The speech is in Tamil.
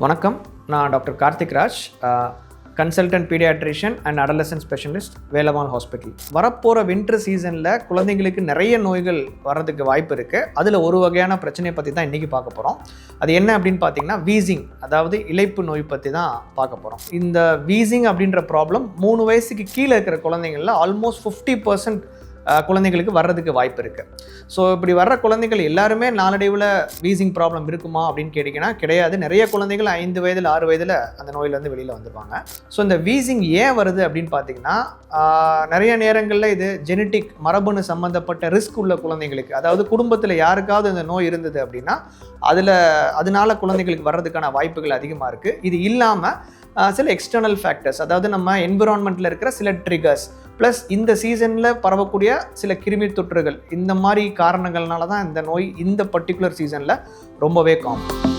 வணக்கம், நான் doctor Karthik Raj, consultant paediatrician and adolescent specialist, Velammal hospital. வரப்போகிற வின்டர் சீசனில் குழந்தைங்களுக்கு நிறைய நோய்கள் வர்றதுக்கு வாய்ப்பு இருக்குது. அதில் ஒரு வகையான பிரச்சனையை பற்றி தான் இன்றைக்கி பார்க்க போகிறோம். அது என்ன அப்படின்னு பார்த்தீங்கன்னா வீசிங், அதாவது இளைப்பு நோய் பற்றி தான் பார்க்க போகிறோம். இந்த வீசிங் அப்படின்ற ப்ராப்ளம் 3 வயசுக்கு கீழே இருக்கிற குழந்தைங்களில் ஆல்மோஸ்ட் 50% குழந்தைங்களுக்கு வர்றதுக்கு வாய்ப்பு இருக்குது. ஸோ இப்படி வர்ற குழந்தைகள் எல்லாருமே நாளடைவில் வீசிங் ப்ராப்ளம் இருக்குமா அப்படின்னு கேட்டிங்கன்னா கிடையாது. நிறைய குழந்தைகள் 5 வயதில் 6 வயதில் அந்த நோயிலேருந்து வெளியில் வந்துடுவாங்க. ஸோ இந்த வீசிங் ஏன் வருது அப்படின்னு பார்த்தீங்கன்னா நிறைய நேரங்களில் இது ஜெனட்டிக், மரபணு சம்மந்தப்பட்ட ரிஸ்க் உள்ள குழந்தைங்களுக்கு, அதாவது குடும்பத்தில் யாருக்காவது இந்த நோய் இருந்தது அப்படின்னா அதனால குழந்தைங்களுக்கு வர்றதுக்கான வாய்ப்புகள் அதிகமாக இருக்குது. இது இல்லாமல் சில எக்ஸ்டர்னல் ஃபேக்டர்ஸ், அதாவது நம்ம என்விரான்மெண்ட்டில் இருக்கிற சில ட்ரிகர்ஸ், ப்ளஸ் இந்த சீசனில் பரவக்கூடிய சில கிருமி தொற்றுகள், இந்த மாதிரி காரணங்கள்னால தான் இந்த நோய் இந்த பர்டிகுலர் சீசனில் ரொம்பவே காமன்.